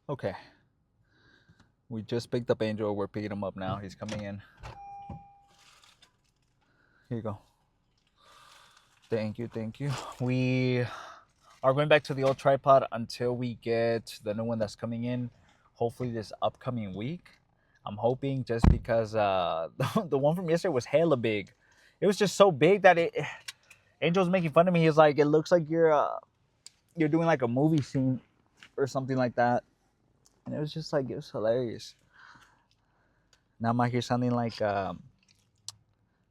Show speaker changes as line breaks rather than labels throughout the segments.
Okay. We just picked up Angel. We're picking him up now. He's coming in. Here you go. Thank you. Thank you. We are going back to the old tripod until we get the new one that's coming in. Hopefully this upcoming week. I'm hoping just because the one from yesterday was hella big. It was just so big that Angel's making fun of me. He's like, it looks like you're doing like a movie scene or something like that. And it was just like, it was hilarious. Now I'm out here sounding like talking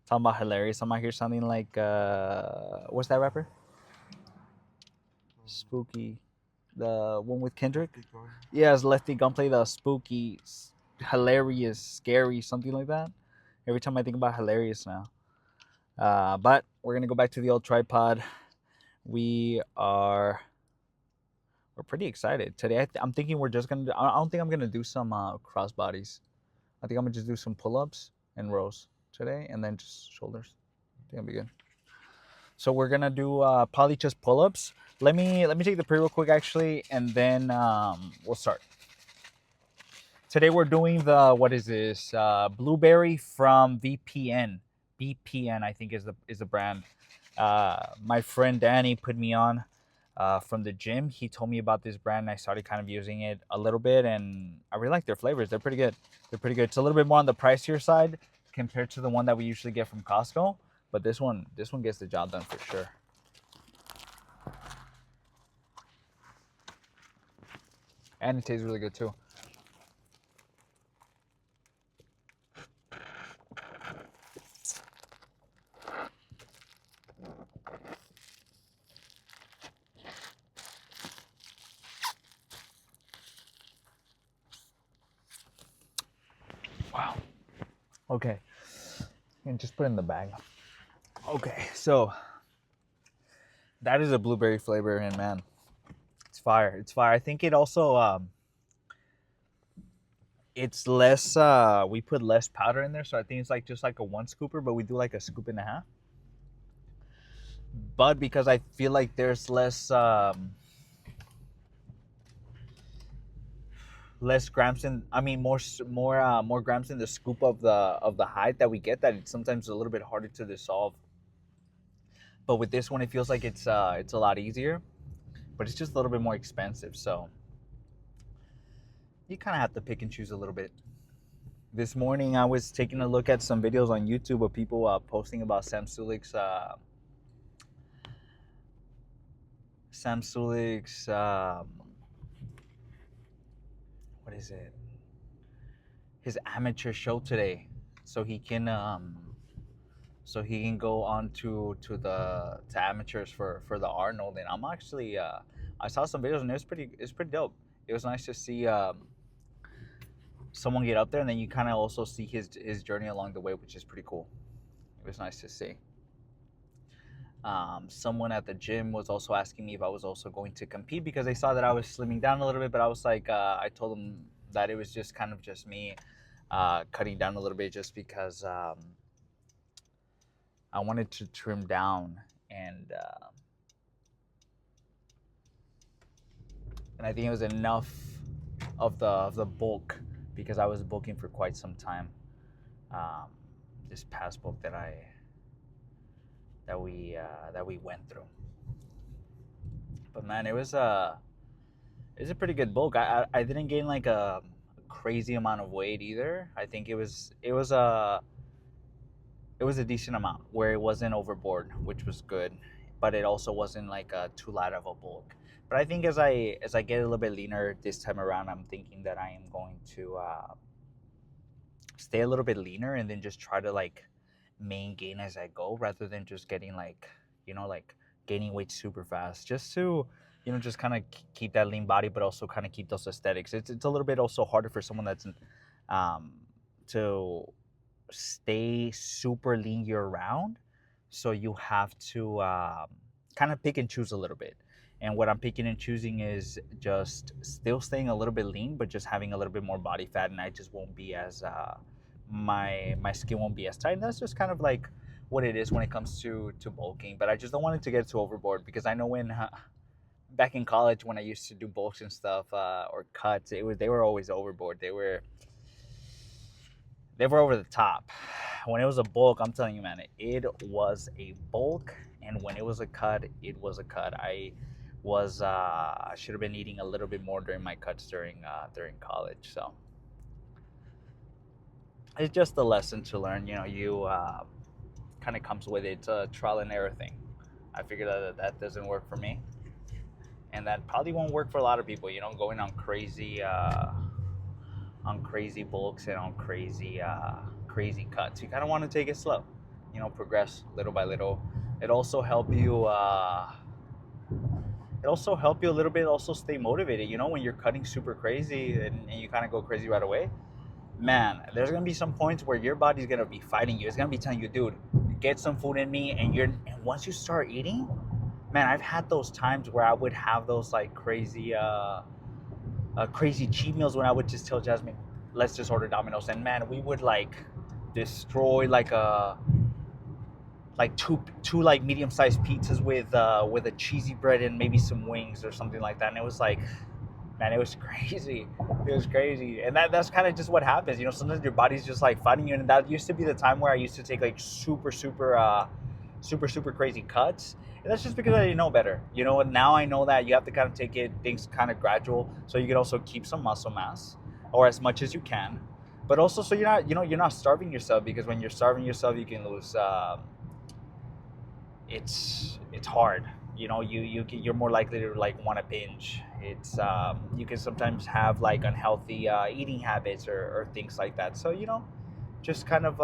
about hilarious. I'm out here sounding like what's that rapper? Spooky, the one with Kendrick. Yeah, it's Lefty Gunplay, the spooky, hilarious, scary, something like that. Every time I think about hilarious now. But we're gonna go back to the old tripod. We are we're pretty excited today. I'm thinking we're just gonna. I don't think I'm gonna do some cross bodies. I think I'm gonna just do some pull-ups and rows today, and then just shoulders. I think it'll be good. So we're gonna do probably just pull-ups. Let me take the pre real quick actually, and then we'll start. Today we're doing the what is this? Blueberry from VPN. VPN I think is the brand. My friend Danny put me on from the gym. He told me about this brand, and I started kind of using it a little bit, and I really like their flavors. They're pretty good. They're pretty good. It's a little bit more on the pricier side compared to the one that we usually get from Costco, but this one gets the job done for sure. And it tastes really good too. Wow. Okay. And just put it in the bag. Okay, so that is a blueberry flavor, and man, it's fire. It's fire. I think it also it's less we put less powder in there, so I think it's like just like a one scooper, but we do like a scoop and a half. But because I feel like there's less grams in, I mean more grams in the scoop of the height that we get, that it's sometimes a little bit harder to dissolve. But with this one it feels like it's a lot easier, but it's just a little bit more expensive, so you kind of have to pick and choose a little bit. This morning I was taking a look at some videos on YouTube of people posting about Sam Sulik's what is it? His amateur show today, so he can go on to amateurs for the Arnold. And I'm actually I saw some videos, and it's pretty dope. It was nice to see someone get up there, and then you kind of also see his journey along the way, which is pretty cool. It was nice to see. Someone at the gym was also asking me if I was also going to compete, because they saw that I was slimming down a little bit, but I was like, I told them that it was just kind of just me cutting down a little bit, just because I wanted to trim down, and I think it was enough of the bulk, because I was bulking for quite some time. Um, this past bulk that we went through. But man, it's a pretty good bulk. I didn't gain like a crazy amount of weight either. I think it was a decent amount where it wasn't overboard, which was good, but it also wasn't like too light of a bulk. But I think as I get a little bit leaner this time around, I'm thinking that I am going to stay a little bit leaner, and then just try to like main gain as I go, rather than just getting like, like gaining weight super fast, just to just kind of keep that lean body, but also kind of keep those aesthetics. It's a little bit also harder for someone that's um to stay super lean year round, so you have to kind of pick and choose a little bit. And what I'm picking and choosing is just still staying a little bit lean, but just having a little bit more body fat, and I just won't be as my skin won't be as tight. And that's just kind of like what it is when it comes to bulking. But I just don't want it to get too overboard, because I know when back in college when I used to do bulks and stuff, or cuts, they were always overboard. They were over the top. When it was a bulk, I'm telling you, man, it was a bulk, and when it was a cut, it was a cut. I should have been eating a little bit more during my cuts during college. So it's just a lesson to learn. You kind of comes with it. It's a trial and error thing. I figured that doesn't work for me, and that probably won't work for a lot of people. Going on crazy bulks and on crazy cuts. You kind of want to take it slow. Progress little by little. It also help you. It also help you a little bit. Also stay motivated. When you're cutting super crazy and you kind of go crazy right away. Man, there's gonna be some points where your body's gonna be fighting you. It's gonna be telling you, dude, get some food in me. And once you start eating, man, I've had those times where I would have those like crazy cheat meals when I would just tell Jasmine, let's just order Domino's, and man, we would like destroy like two like medium sized pizzas with a cheesy bread and maybe some wings or something like that, and it was like, man, it was crazy. It was crazy, and that's kind of just what happens. Sometimes your body's just like fighting you, and that used to be the time where I used to take like super crazy cuts. And that's just because I didn't know better. And now I know that you have to kind of take things kind of gradual, so you can also keep some muscle mass, or as much as you can, but also so you're not starving yourself, because when you're starving yourself, you can lose. It's hard. You're more likely to like want to binge. It's you can sometimes have like unhealthy eating habits or things like that. So just kind of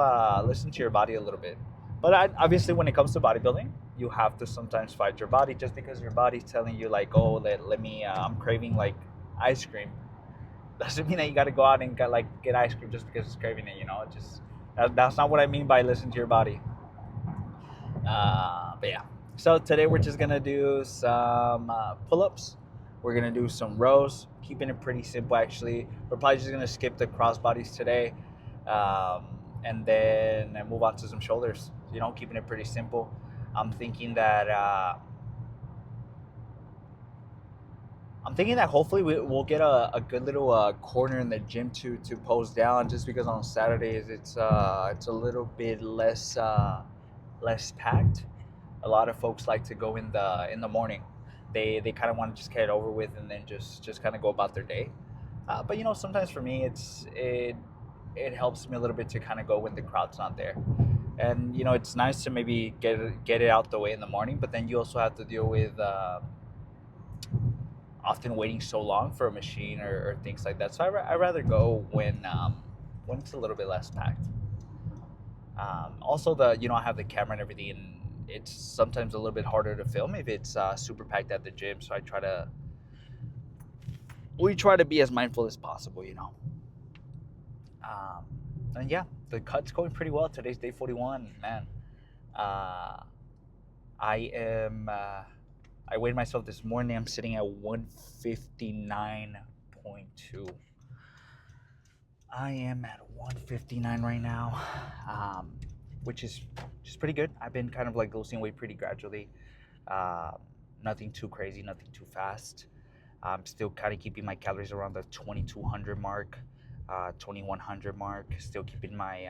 listen to your body a little bit. But obviously, when it comes to bodybuilding, you have to sometimes fight your body. Just because your body's telling you like, oh, let me, I'm craving like ice cream, doesn't mean that you got to go out and get ice cream just because it's craving it. That's not what I mean by listen to your body. But yeah, so today we're just gonna do some pull-ups. We're gonna do some rows, keeping it pretty simple. Actually, we're probably just gonna skip the cross bodies today, and then move on to some shoulders. Keeping it pretty simple. I'm thinking that hopefully we'll get a good little corner in the gym to pose down. Just because on Saturdays it's a little bit less packed. A lot of folks like to go in the morning. They kind of want to just get it over with and then just kind of go about their day. But sometimes for me it helps me a little bit to kind of go when the crowd's not there. And it's nice to maybe get it out the way in the morning, but then you also have to deal with often waiting so long for a machine or things like that. So I rather go when it's a little bit less packed. Also, I have the camera and everything, and it's sometimes a little bit harder to film if it's super packed at the gym. So we try to be as mindful as possible. And yeah, the cut's going pretty well. Today's day 41, man. I weighed myself this morning. I'm sitting at 159.2. I am at 159 right now, which is just pretty good. I've been kind of like losing weight pretty gradually. Nothing too crazy, nothing too fast. I'm still kind of keeping my calories around the 2200 mark, 2100 mark. Still keeping my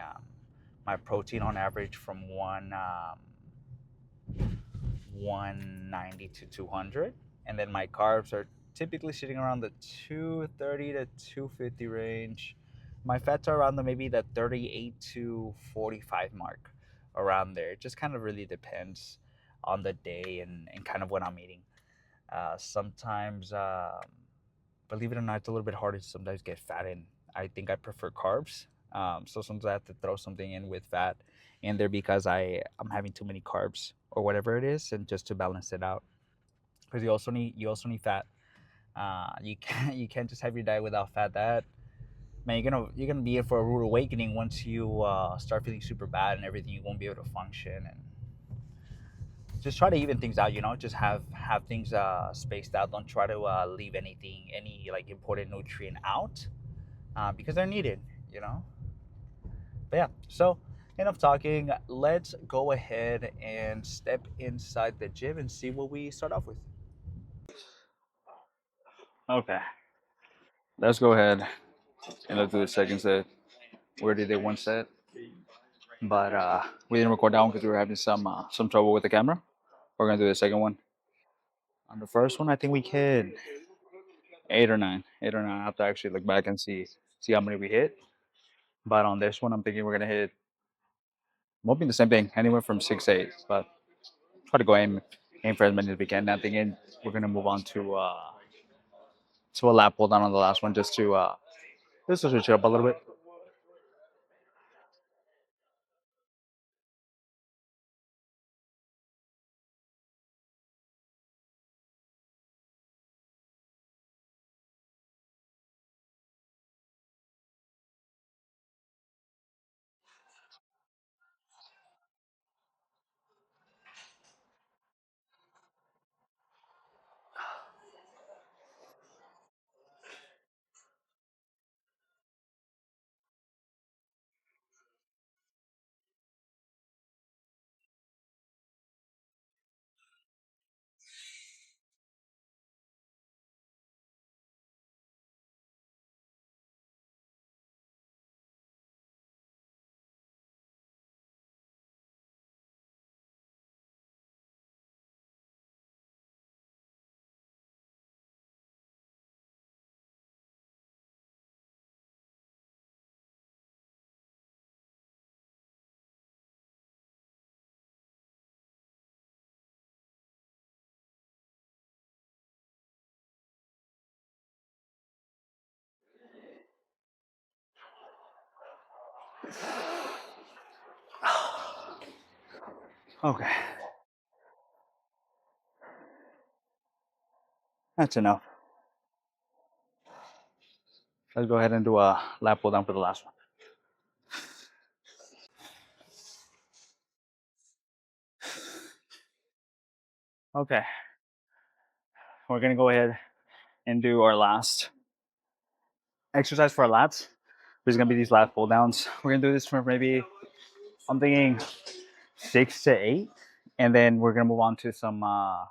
protein on average from 190 to 200, and then my carbs are typically sitting around the 230 to 250 range. My fats are around maybe the 38 to 45 mark, around there. It just kind of really depends on the day and kind of what I'm eating. Sometimes, believe it or not, it's a little bit harder to sometimes get fat in. I think I prefer carbs. So sometimes I have to throw something in with fat in there because I'm having too many carbs or whatever it is, and just to balance it out. Because you also need fat. You can't just have your diet without fat. That, man, you're gonna be in for a rude awakening once you start feeling super bad and everything. You won't be able to function, and just try to even things out. Just have things spaced out. Don't try to leave any like important nutrient out, because they're needed. But yeah, so enough talking. Let's go ahead and step inside the gym and see what we start off with. Okay, let's go ahead and let's do the second set. We already did one set, but we didn't record that one because we were having some trouble with the camera. We're gonna do the second one. On the first one, I think we hit 8 or 9, 8 or 9. I have to actually look back and see how many we hit. But on this one, I'm thinking we're gonna hit. Won't be the same thing, anywhere from 6 to 8. But try to go aim for as many as we can. I'm thinking we're gonna move on to a lap pull down on the last one just to switch it up a little bit. Okay, that's enough. Let's go ahead and do a lap pull down for the last one. Okay, we're gonna go ahead and do our last exercise for our lats. There's gonna be these lat pull downs. We're gonna do this for maybe I'm thinking 6 to 8, and then we're gonna move on to some. I'm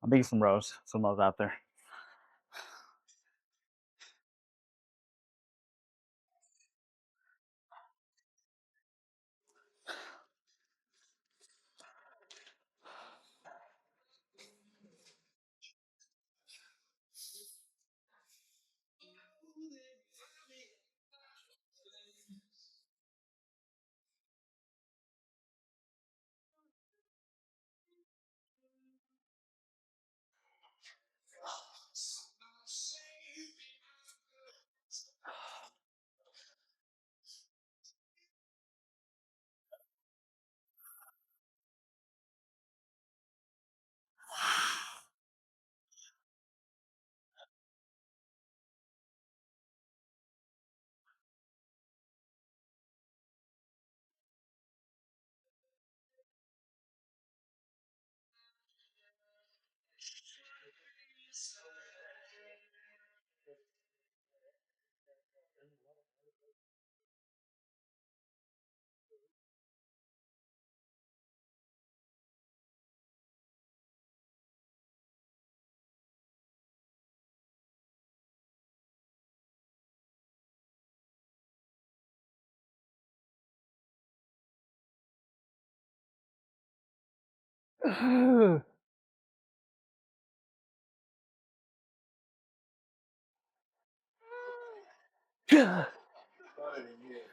thinking some rows out there.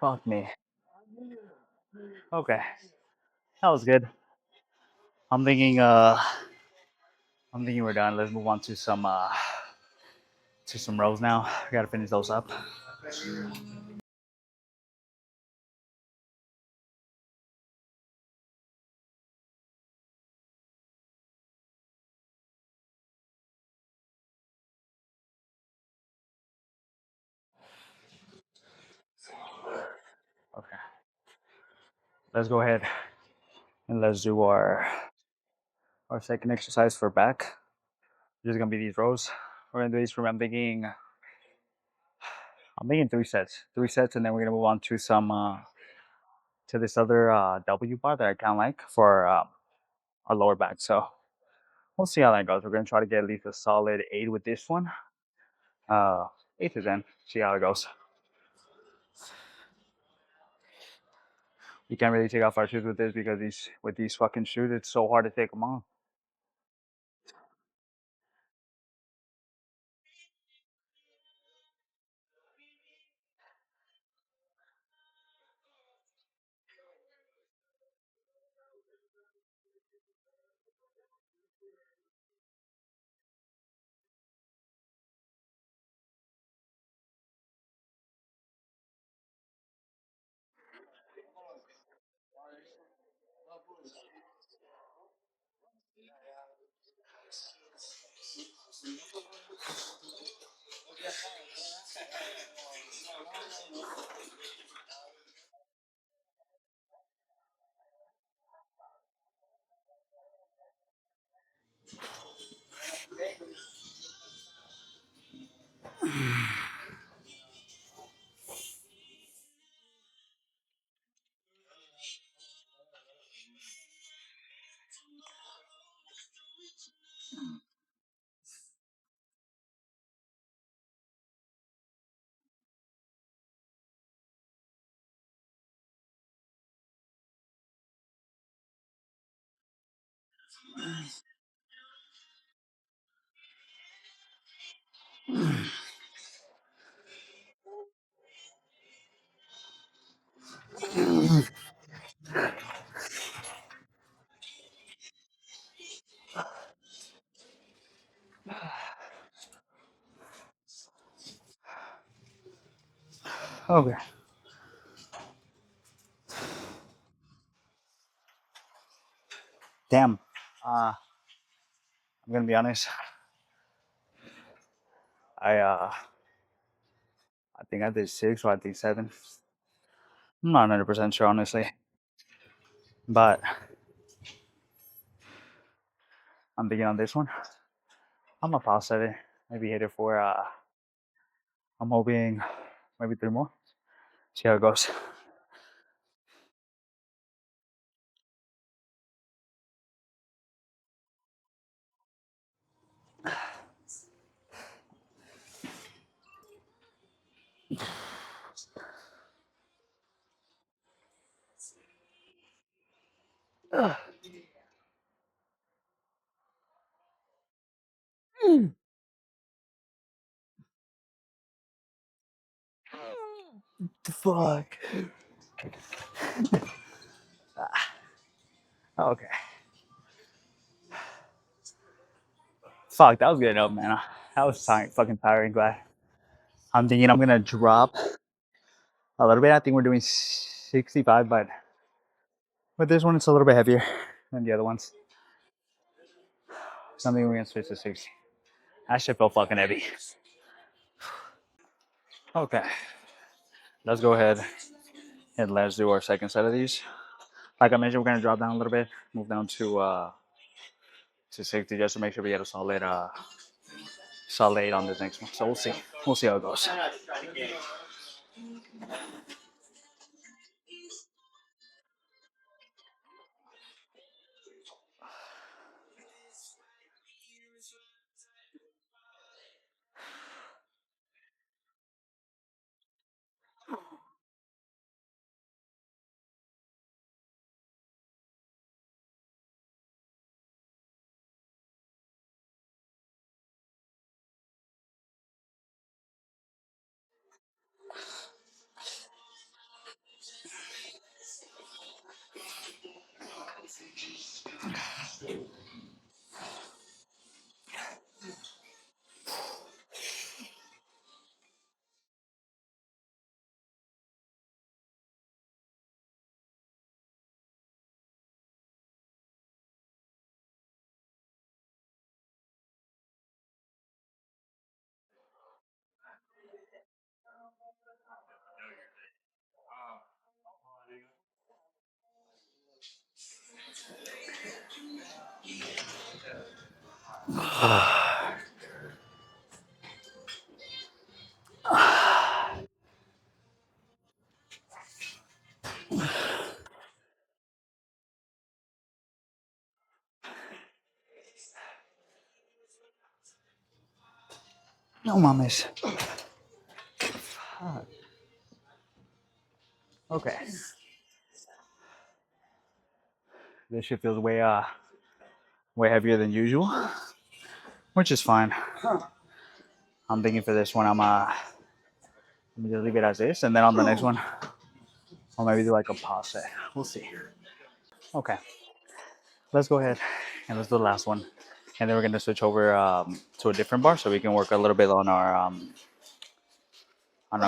Fuck me. Okay, that was good. I'm thinking. I'm thinking we're done. Let's move on to some rows now. We gotta finish those up. Okay, let's go ahead and let's do our second exercise for back. There's gonna be these rows. We're gonna do these for I'm thinking 3 sets, and then we're gonna move on to some to this other W bar that I kind of like for our lower back. So We'll see how that goes. We're gonna try to get at least a solid 8 with this one. 8 to 10. See how it goes. You can't really take off our shoes with this because these fucking shoes, it's so hard to take them off. Okay. Damn. I'm gonna be honest. I think I did 6 or I did 7. I'm not 100% sure honestly, but I'm thinking on this one. I'm a positive. Maybe hit it for. I'm hoping maybe 3 more. See how it goes. The fuck. Okay. Fuck, that was good enough, man. That was fucking tiring, but I'm thinking I'm gonna drop a little bit. I think we're doing 65, but with this one, it's a little bit heavier than the other ones. Something we're gonna switch to 60. That shit felt fucking heavy. Okay, let's go ahead and let's do our second set of these. Like I mentioned, we're gonna drop down a little bit, move down to 60 just to make sure we get a solid 8 on this next one. So we'll see. We'll see how it goes. No mames. Fuck. Okay. This shit feels way heavier than usual, which is fine. I'm thinking for this one, I'm gonna just leave it as is, and then on the next one, I'll maybe do like a pause set. We'll see. Okay, let's go ahead and let's do the last one, and then we're gonna switch over to a different bar so we can work a little bit on our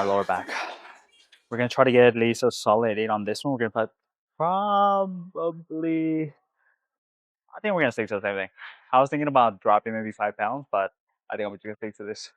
lower back. We're gonna try to get at least a solid 8 on this one. We're gonna put probably. I think we're gonna stick to the same thing. I was thinking about dropping maybe 5 pounds, but I think I'm just gonna stick to this.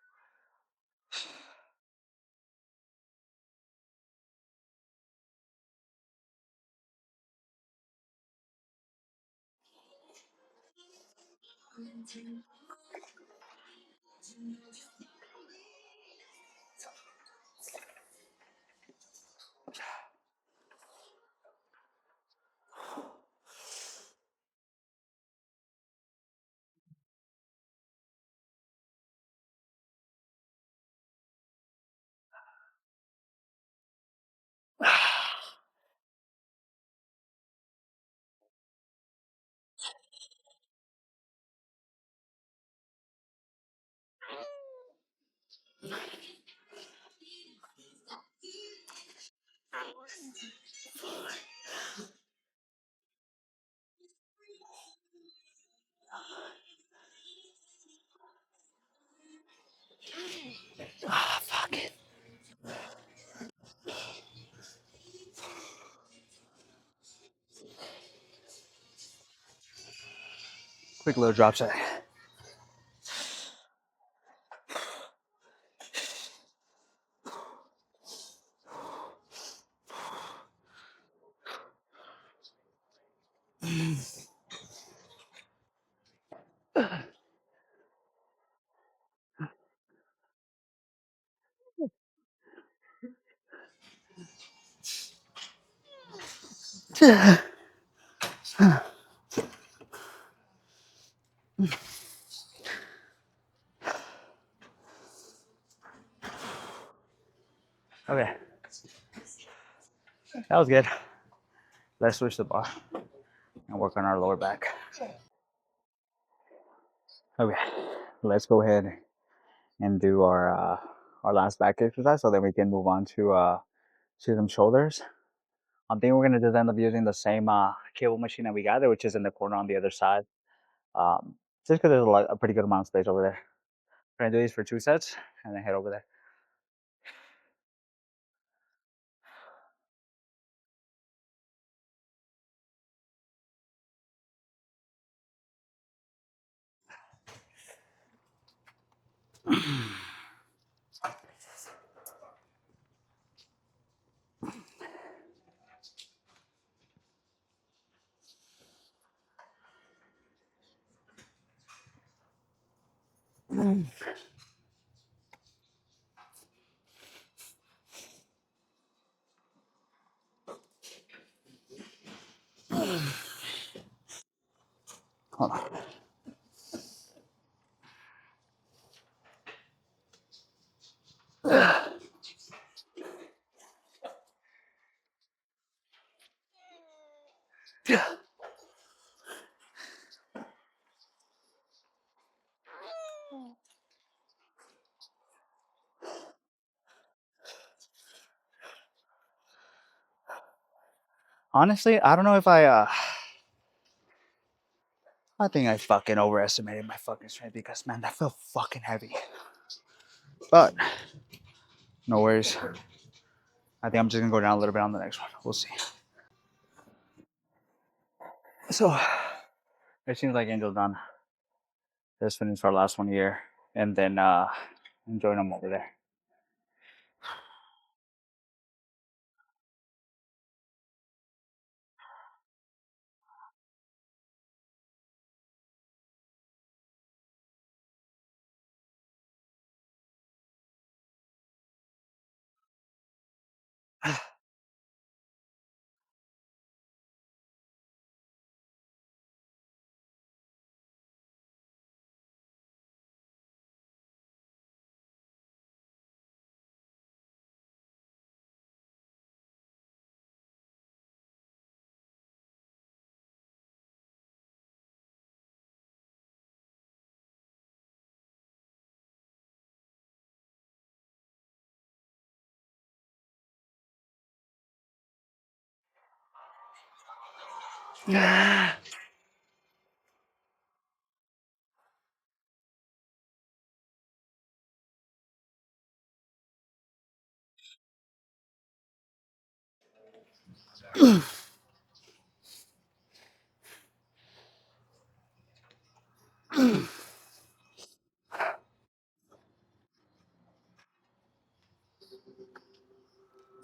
Ah, fuck it. Quick little drop set. Okay, that was good. Let's switch the bar and work on our lower back. Okay, let's go ahead and do our last back exercise so then we can move on to some shoulders. I think we're gonna just end up using the same cable machine that we got there, which is in the corner on the other side. Um, just because there's a pretty good amount of space over there. We're gonna do these for 2 sets and then head over there. Hold on. Honestly, I don't know if I think I fucking overestimated my fucking strength because man, that felt fucking heavy. But no worries. I think I'm just gonna go down a little bit on the next one. We'll see. So it seems like Angel's done. Just finished our last one here, and then enjoying them over there.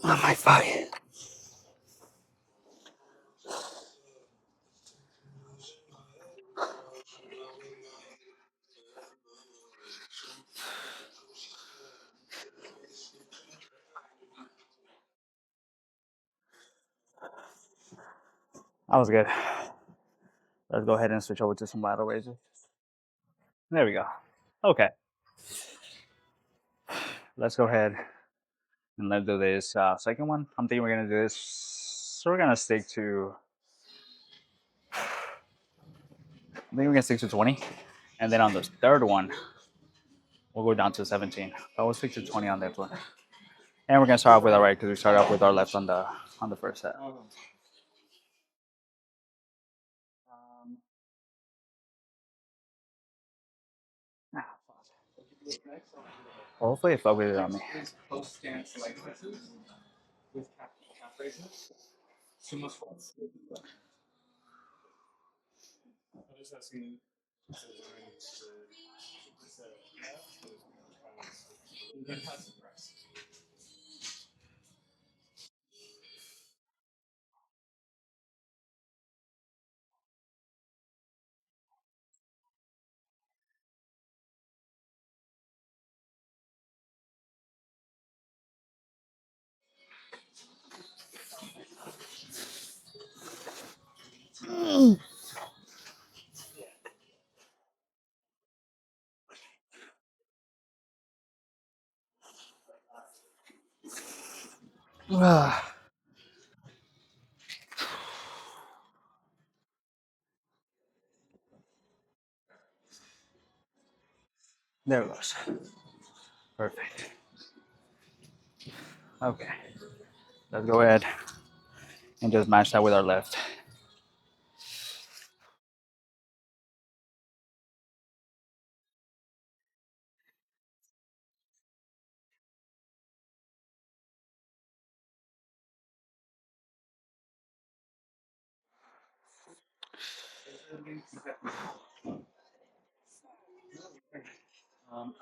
Oh my fuck. That was good. Let's go ahead and switch over to some lateral raises. There we go. Okay, let's go ahead and let's do this second one. I'm thinking we're gonna do this. So we're gonna stick to. I think we're gonna stick to 20, and then on the third one, we'll go down to 17. But we'll stick to 20 on that one. And we're gonna start off with our right because we started off with our left on the first set. Hopefully, it focuses on me. There it goes. Perfect. Okay, let's go ahead and just match that with our left.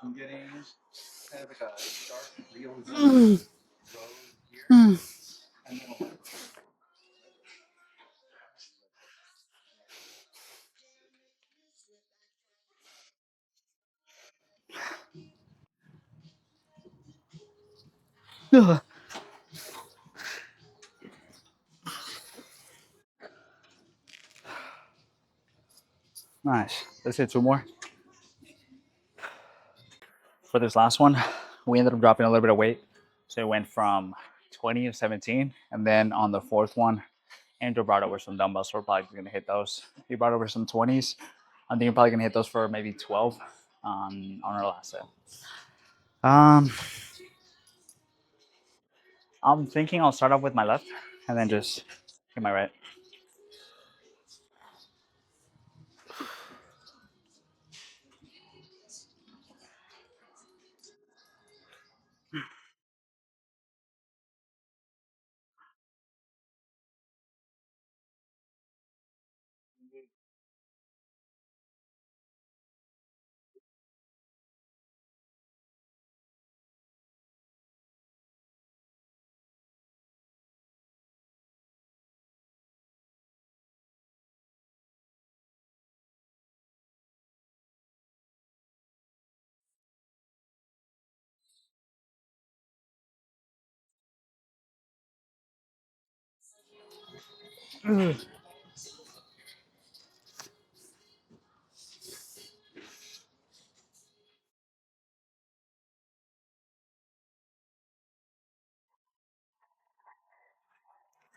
I'm getting kind of like a dark real zone here. Nice. Let's hit two more. For this last one, we ended up dropping a little bit of weight. So it went from 20 to 17. And then on the fourth one, Andrew brought over some dumbbells. So we're probably going to hit those. He brought over some 20s. I think we're probably going to hit those for maybe 12 on our last set. Um, I'm thinking I'll start off with my left and then just hit my right.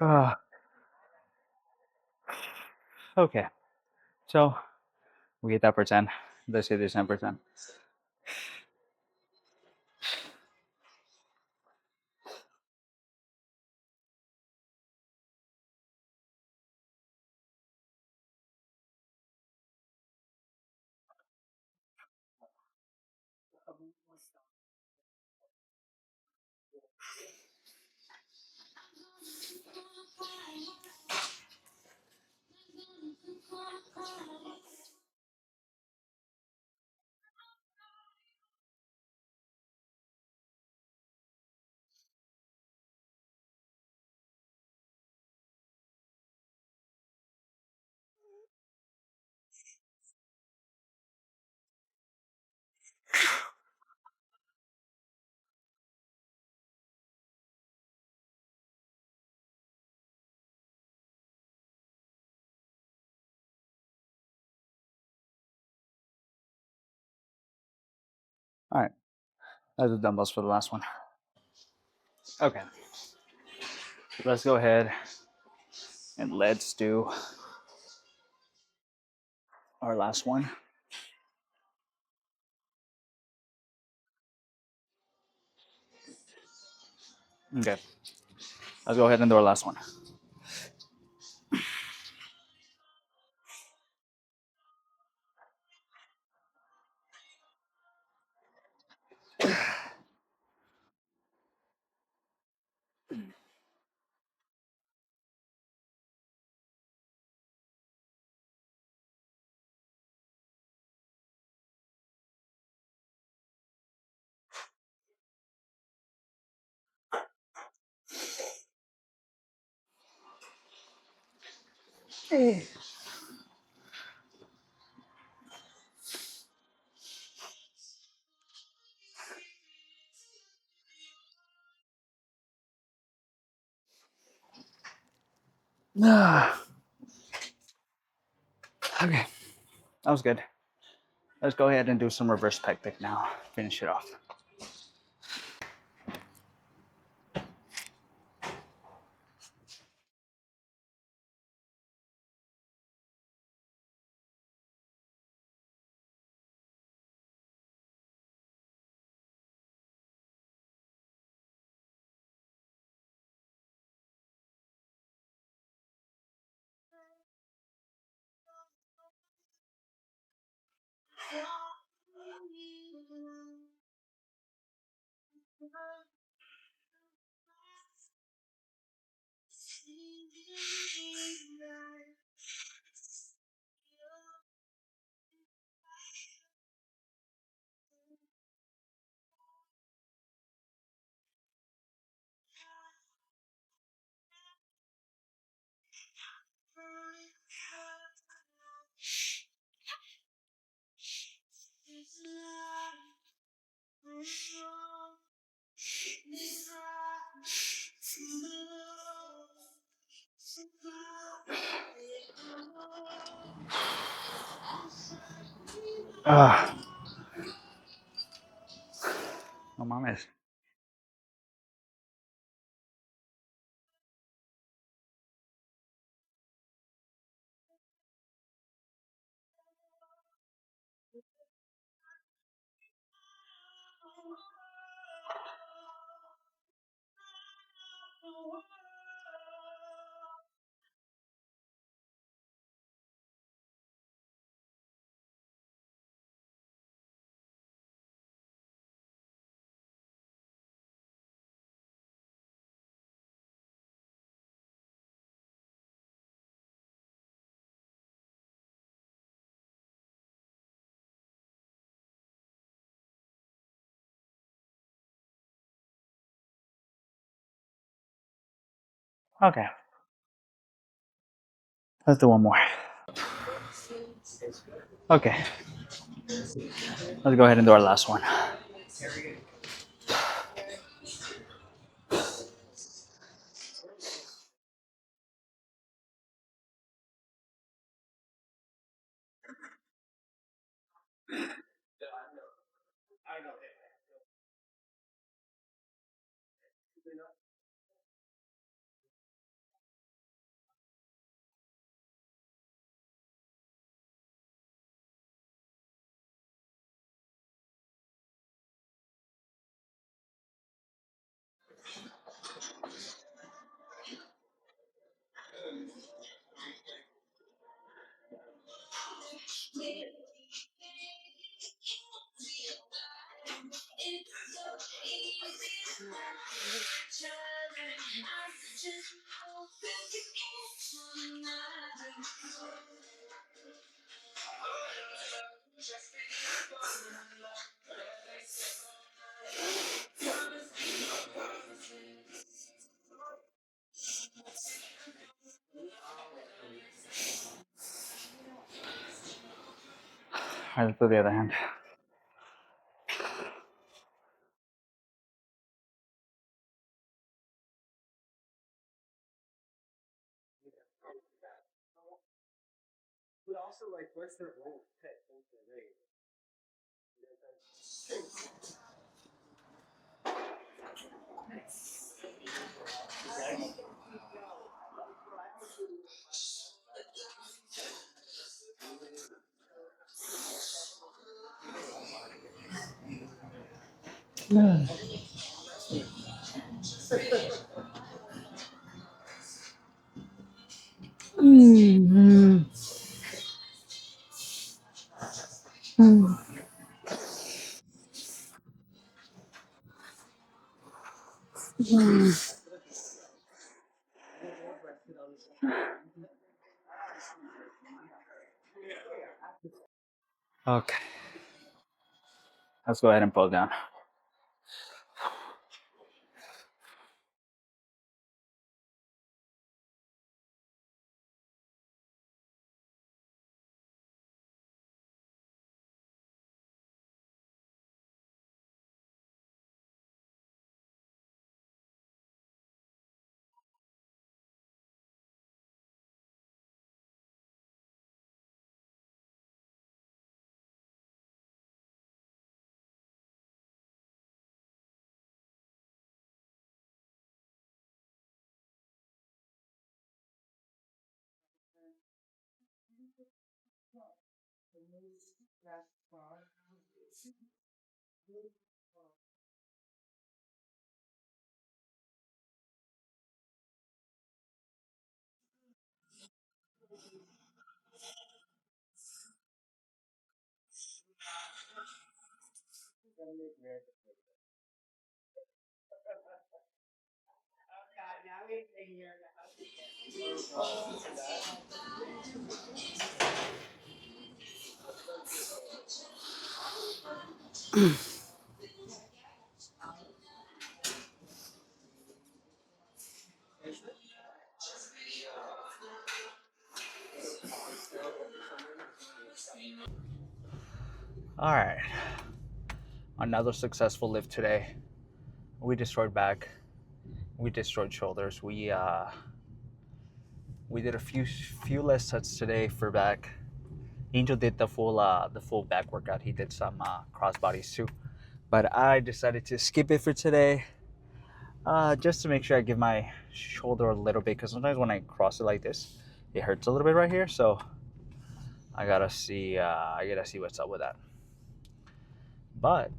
Uh, okay. So we get that for 10. Let's hit this 10%. All right, that's the dumbbells for the last one. Okay, let's go ahead and let's do our last one. Okay, let's go ahead and do our last one. Hey. Okay, that was good. Let's go ahead and do some reverse pec pick now. Finish it off. Ah, no mames. Okay, let's do one more. Okay, let's go ahead and do our last one. All right, let's do the other hand. Okay, let's go ahead and pull down. All right, another successful lift today. We destroyed back. We destroyed shoulders. We did a few less sets today for back. Angel did the full back workout. He did some cross bodies too, but I decided to skip it for today, just to make sure I give my shoulder a little bit. Because sometimes when I cross it like this, it hurts a little bit right here. So I gotta see. I gotta see what's up with that. But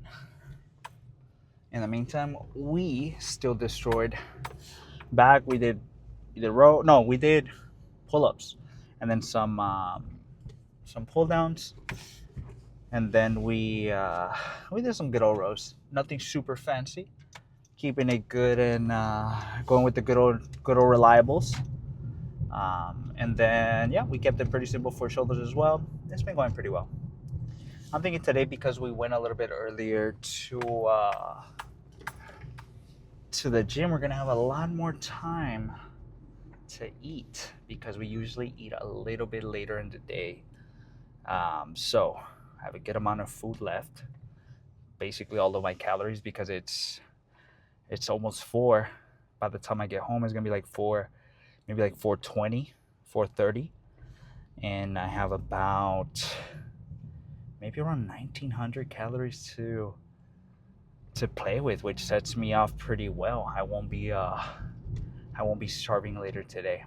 in the meantime, we still destroyed back. We did row. No, we did pull-ups, and then some pull downs, and then we did some good old rows. Nothing super fancy, keeping it good and going with the good old reliables. And then yeah, we kept it pretty simple for shoulders as well. It's been going pretty well. I'm thinking today, because we went a little bit earlier to the gym, we're gonna have a lot more time to eat, because we usually eat a little bit later in the day. So I have a good amount of food left, basically all of my calories, because it's almost 4. By the time I get home, it's gonna be like 4, maybe like 4:20, 4:30, and I have about maybe around 1,900 calories to play with, which sets me off pretty well. I won't be starving later today.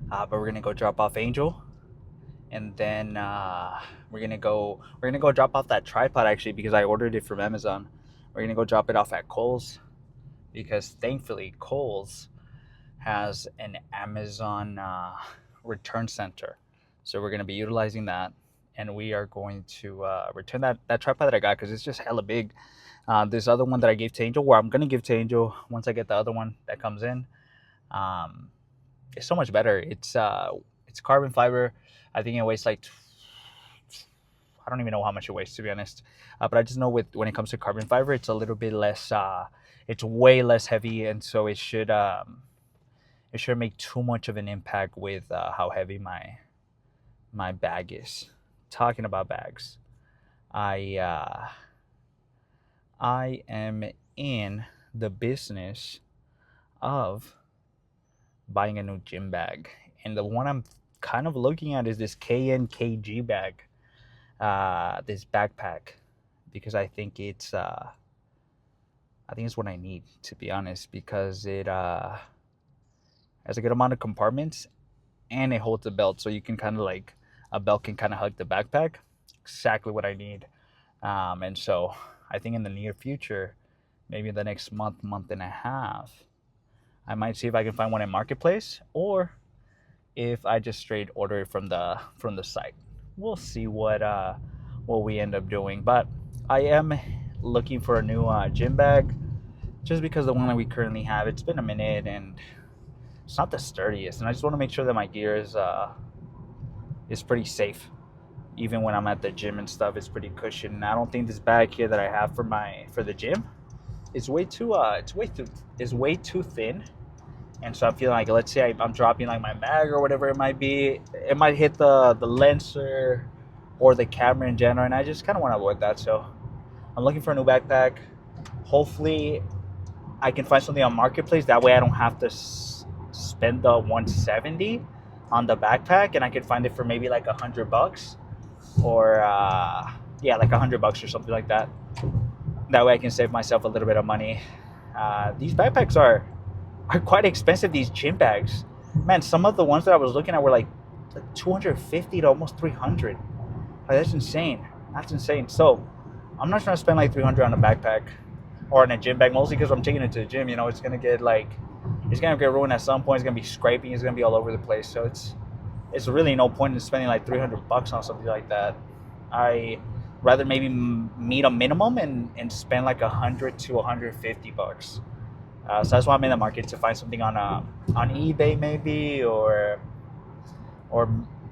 But we're gonna go drop off Angel, and then we're gonna go drop off that tripod, actually, because I ordered it from Amazon. We're gonna go drop it off at Kohl's, because thankfully Kohl's has an Amazon return center. So we're gonna be utilizing that, and we are going to return that tripod that I got, because it's just hella big. This other one that I gave to Angel, where I'm gonna give to Angel once I get the other one that comes in, um, it's so much better. It's carbon fiber. I think it weighs like I don't even know how much it weighs, to be honest. But I just know with when it comes to carbon fiber, it's a little bit less. It's way less heavy, and so it shouldn't make too much of an impact with how heavy my bag is. Talking about bags, I uh, I am in the business of buying a new gym bag, and the one I'm kind of looking at is this KNKG bag, this backpack, because I think it's what I need, to be honest, because it has a good amount of compartments and it holds a belt, so you can kind of like a belt can kind of hug the backpack. Exactly what I need. And so I think in the near future, maybe in the next month and a half, I might see if I can find one in Marketplace, or if I just straight order it from the site. We'll see what we end up doing. But I am looking for a new gym bag, just because the one that we currently have, it's been a minute and it's not the sturdiest, and I just want to make sure that my gear is pretty safe. Even when I'm at the gym and stuff, it's pretty cushioned. And I don't think this bag here that I have for the gym is way too thin. And so I'm feeling like, let's say I'm dropping like my bag or whatever it might be, it might hit the lens or the camera in general, and I just kind of want to avoid that. So I'm looking for a new backpack. Hopefully I can find something on Marketplace. That way I don't have to spend the 170 on the backpack, and I can find it for maybe like $100, or yeah, like $100 or something like that. That way I can save myself a little bit of money. These backpacks are quite expensive. These gym bags, man. Some of the ones that I was looking at were like 250 to almost 300. Like, that's insane. That's insane. So I'm not trying to spend like 300 on a backpack or on a gym bag, mostly because I'm taking it to the gym. You know, it's gonna get ruined at some point. It's gonna be scraping. It's gonna be all over the place. So it's really no point in spending like $300 on something like that. I rather maybe meet a minimum and spend like $100 to $150. So that's why I'm in the market to find something on eBay maybe, or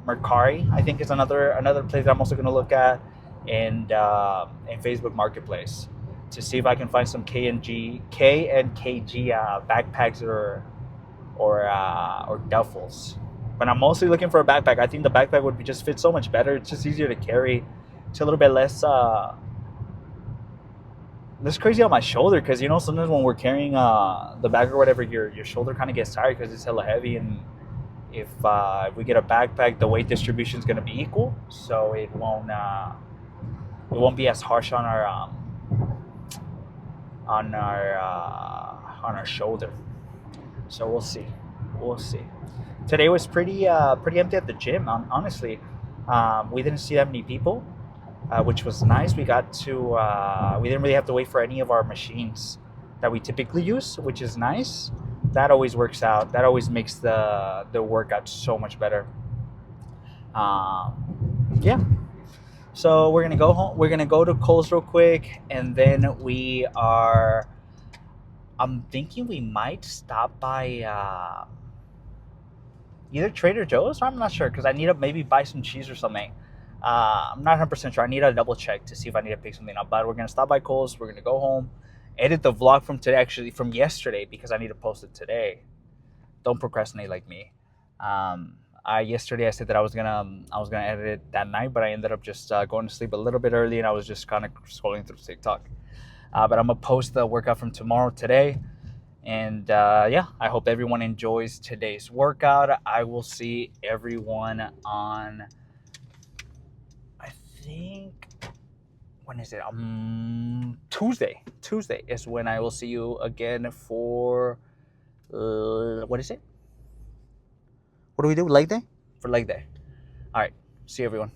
Mercari. I think is another place that I'm also going to look at, and Facebook Marketplace, to see if I can find some KNKG backpacks or duffels. But I'm mostly looking for a backpack. I think the backpack would just fit so much better. It's just easier to carry. It's a little bit less crazy on my shoulder, because you know sometimes when we're carrying the bag or whatever, your shoulder kind of gets tired because it's hella heavy, and if we get a backpack, the weight distribution is going to be equal, so it won't be as harsh on our shoulder. So we'll see. Today was pretty empty at the gym. Honestly, we didn't see that many people, which was nice. We didn't really have to wait for any of our machines that we typically use, which is nice. That always works out. That always makes the workout so much better. Yeah. So we're gonna go home. We're gonna go to Kohl's real quick, and then I'm thinking we might stop by either Trader Joe's, or I'm not sure, because I need to maybe buy some cheese or something. I'm not 100% sure. I need to double check to see if I need to pick something up. But we're gonna stop by Kohl's. We're gonna go home, edit the vlog from today, actually from yesterday, because I need to post it today. Don't procrastinate like me. Yesterday I said that I was gonna edit it that night, but I ended up just going to sleep a little bit early, and I was just kind of scrolling through TikTok. But I'm gonna post the workout from tomorrow today. And yeah, I hope everyone enjoys today's workout. I will see everyone on, I think, when is it? Tuesday. Tuesday is when I will see you again for, what is it? What do we do? Leg day? For leg day. All right. See you, everyone.